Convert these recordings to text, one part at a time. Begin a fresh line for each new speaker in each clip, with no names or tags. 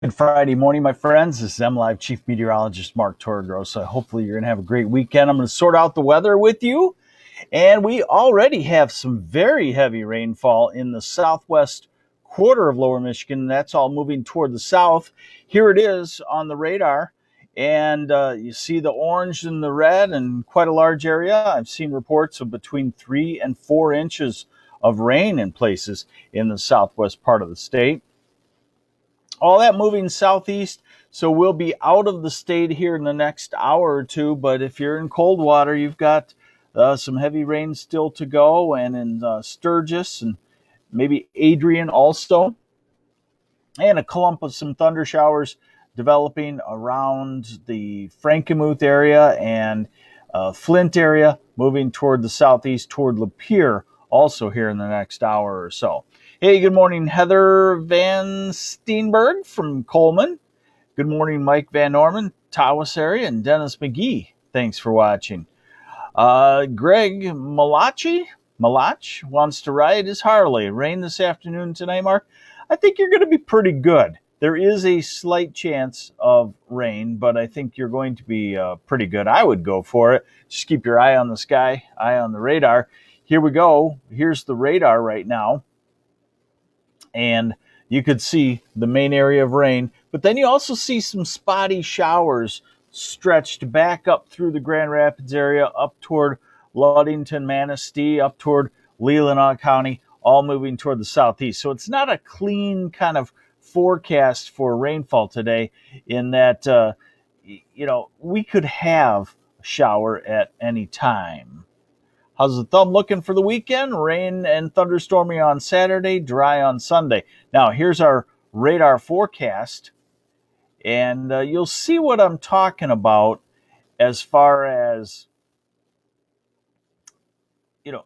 Good Friday morning, my friends. This is MLive Chief Meteorologist Mark Torregrossa. Hopefully you're going to have a great weekend. I'm going to sort out the weather with you. And we already have some very heavy rainfall in the southwest quarter of lower Michigan. That's all moving toward the south. Here it is on the radar. And you see the orange and the red in quite a large area. I've seen reports of between 3 and 4 inches of rain in places in the southwest part of the state. All that moving southeast, so we'll be out of the state here in the next hour or two. But if you're in Coldwater, you've got some heavy rain still to go, and in Sturgis and maybe Adrian also, and a clump of some thunder showers developing around the Frankenmuth area and Flint area, moving toward the southeast toward Lapeer, also here in the next hour or so. Hey, good morning, Heather Van Steenberg from Coleman. Good morning, Mike Van Norman, Tawas area, and Dennis McGee. Thanks for watching. Greg Malach wants to ride his Harley. Rain this afternoon tonight, Mark. I think you're going to be pretty good. There is a slight chance of rain, but I think you're going to be pretty good. I would go for it. Just keep your eye on the sky, eye on the radar. Here we go. Here's the radar right now. And you could see the main area of rain, but then you also see some spotty showers stretched back up through the Grand Rapids area, up toward Ludington, Manistee, up toward Leelanau County, all moving toward the southeast. So it's not a clean kind of forecast for rainfall today, in that, we could have a shower at any time. How's the thumb looking for the weekend? Rain and thunderstormy on Saturday, dry on Sunday. Now, here's our radar forecast, and you'll see what I'm talking about as far as,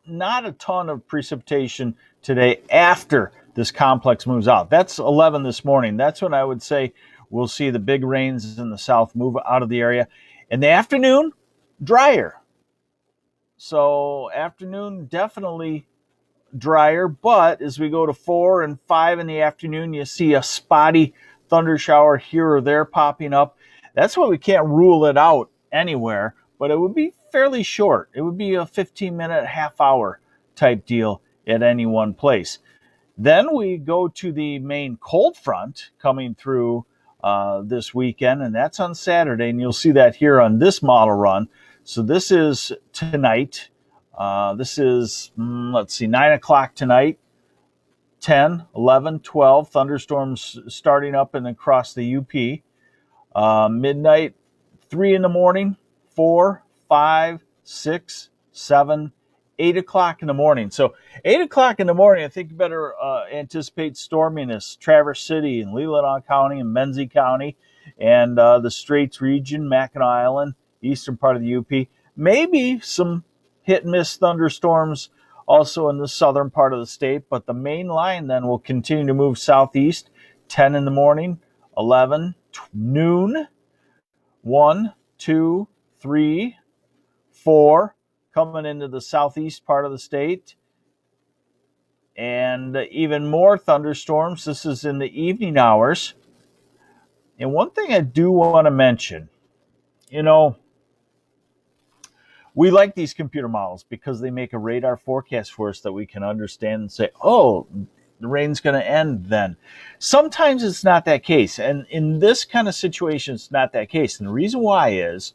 not a ton of precipitation today after this complex moves out. That's 11 this morning. That's when I would say we'll see the big rains in the south move out of the area. In the afternoon, drier. So afternoon, definitely drier, but as we go to 4 and 5 in the afternoon, you see a spotty thunder shower here or there popping up. That's why we can't rule it out anywhere, but it would be fairly short. It would be a 15-minute, half-hour type deal at any one place. Then we go to the main cold front coming through this weekend, and that's on Saturday, and you'll see that here on this model run. So this is tonight. This is, 9 o'clock tonight, 10, 11, 12. Thunderstorms starting up and across the UP. Midnight, 3 in the morning, 4, 5, 6, 7, 8 o'clock in the morning. So 8 o'clock in the morning, I think you better anticipate storminess. Traverse City and Leelanau County and Menzie County and the Straits region, Mackinac Island, eastern part of the UP. Maybe some hit and miss thunderstorms also in the southern part of the state, but the main line then will continue to move southeast. 10 in the morning, 11, noon, 1, 2, 3, 4, coming into the southeast part of the state. And even more thunderstorms. This is in the evening hours. And one thing I do want to mention, we like these computer models because they make a radar forecast for us that we can understand and say, oh, the rain's going to end then. Sometimes it's not that case. And in this kind of situation, it's not that case. And the reason why is,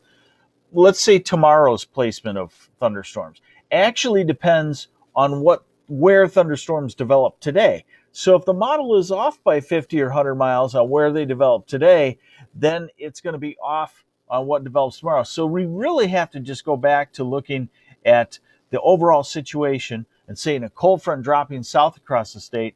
let's say tomorrow's placement of thunderstorms actually depends on where thunderstorms develop today. So if the model is off by 50 or 100 miles on where they develop today, then it's going to be off on what develops tomorrow. So we really have to just go back to looking at the overall situation and saying a cold front dropping south across the state,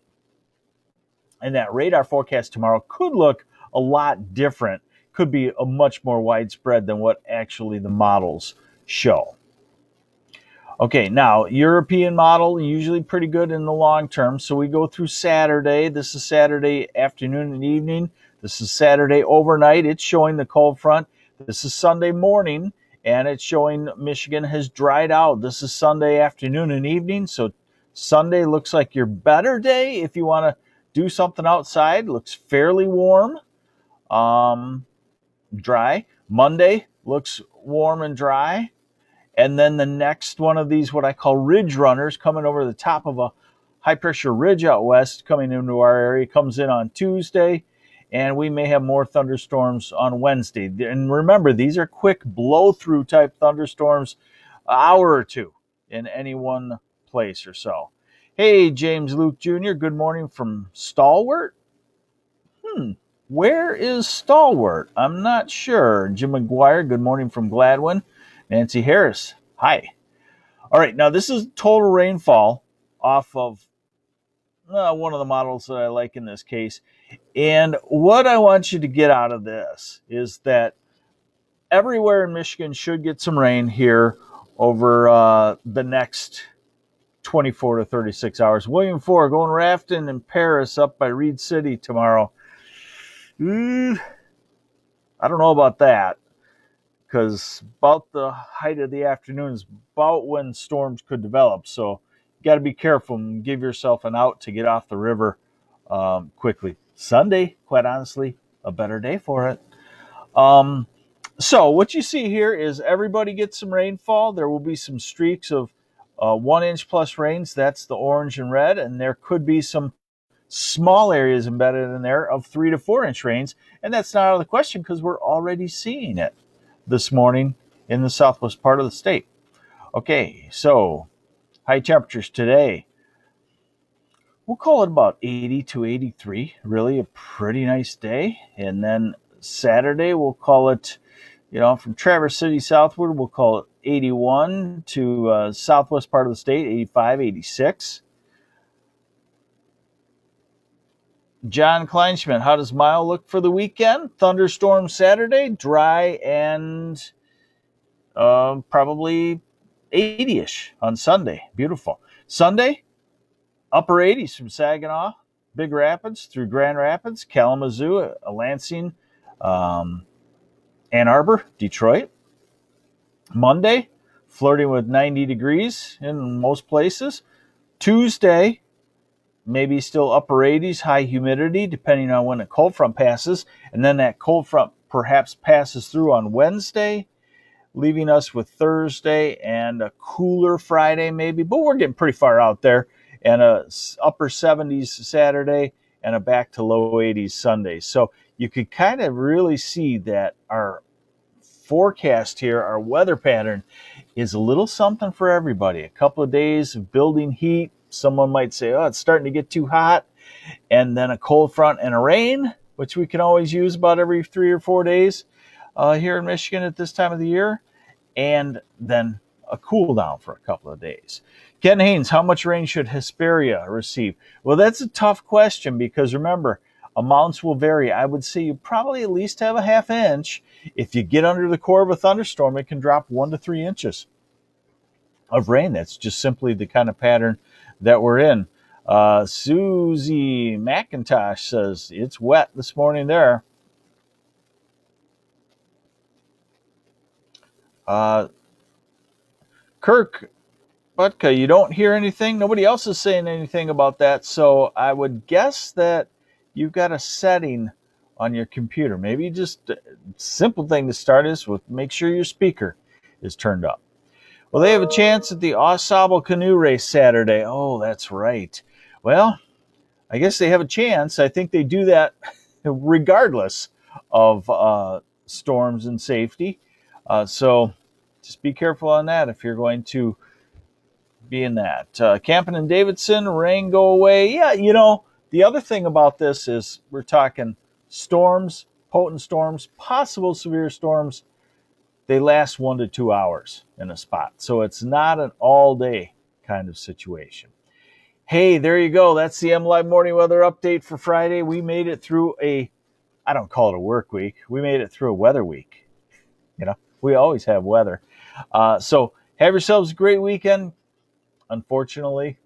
and that radar forecast tomorrow could look a lot different, could be a much more widespread than what actually the models show. Okay, now, European model, usually pretty good in the long term. So we go through Saturday. This is Saturday afternoon and evening. This is Saturday overnight. It's showing the cold front. This is Sunday morning, and it's showing Michigan has dried out. This is Sunday afternoon and evening. So Sunday looks like your better day if you want to do something outside. Looks fairly warm. dry. Monday looks warm and dry. And then the next one of these, what I call ridge runners, coming over the top of a high pressure ridge out west, coming into our area, comes in on Tuesday. And we may have more thunderstorms on Wednesday. And remember, these are quick blow through type thunderstorms, an hour or two in any one place or so. Hey, James Luke Jr., good morning from Stalwart. Where is Stalwart? I'm not sure. Jim McGuire, good morning from Gladwin. Nancy Harris, hi. All right, now this is total rainfall off of one of the models that I like in this case. And what I want you to get out of this is that everywhere in Michigan should get some rain here over the next 24 to 36 hours. William Ford going rafting in Paris up by Reed City tomorrow. I don't know about that, because about the height of the afternoon is about when storms could develop. So you got to be careful and give yourself an out to get off the river quickly. Sunday, quite honestly, a better day for it. So what you see here is everybody gets some rainfall. There will be some streaks of 1 inch plus rains. That's the orange and red. And there could be some small areas embedded in there of 3 to 4 inch rains. And that's not out of the question because we're already seeing it this morning in the southwest part of the state. Okay, so high temperatures today. We'll call it about 80 to 83. Really a pretty nice day. And then Saturday, we'll call it, from Traverse City southward, we'll call it 81 to southwest part of the state, 85, 86. John Kleinschmidt, how does Mile look for the weekend? Thunderstorm Saturday, dry and probably 80-ish on Sunday. Beautiful. Sunday, upper 80s from Saginaw, Big Rapids through Grand Rapids, Kalamazoo, Lansing, Ann Arbor, Detroit. Monday, flirting with 90 degrees in most places. Tuesday, maybe still upper 80s, high humidity, depending on when the cold front passes. And then that cold front perhaps passes through on Wednesday, leaving us with Thursday and a cooler Friday maybe. But we're getting pretty far out there. And a upper 70s Saturday and a back to low 80s Sunday. So you could kind of really see that our forecast here, our weather pattern, is a little something for everybody. A couple of days of building heat. Someone might say, oh, it's starting to get too hot. And then a cold front and a rain, which we can always use about every 3 or 4 days here in Michigan at this time of the year. And then a cool down for a couple of days. Ken Haynes, how much rain should Hesperia receive? Well, that's a tough question because remember, amounts will vary. I would say you probably at least have a half inch. If you get under the core of a thunderstorm, it can drop 1 to 3 inches of rain. That's just simply the kind of pattern that we're in. Susie McIntosh says it's wet this morning there. Kirk Butka, you don't hear anything? Nobody else is saying anything about that. So I would guess that you've got a setting on your computer. Maybe just a simple thing to start is with make sure your speaker is turned up. Well, they have a chance at the Au Canoe Race Saturday. Oh, that's right. Well, I guess they have a chance. I think they do that regardless of storms and safety. So just be careful on that if you're going to be in that. Campen and Davidson, rain go away. Yeah, the other thing about this is we're talking storms, potent storms, possible severe storms. They last 1 to 2 hours in a spot. So it's not an all-day kind of situation. Hey, there you go. That's the MLive Morning Weather Update for Friday. We made it through I don't call it a work week. We made it through a weather week. We always have weather. So have yourselves a great weekend. Unfortunately,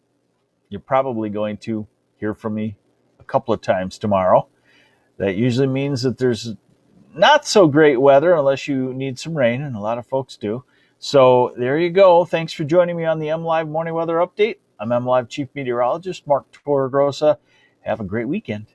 you're probably going to hear from me a couple of times tomorrow. That usually means that there's not so great weather unless you need some rain, and a lot of folks do. So there you go. Thanks for joining me on the MLive Morning Weather Update. I'm MLive Chief Meteorologist Mark Torregrossa. Have a great weekend.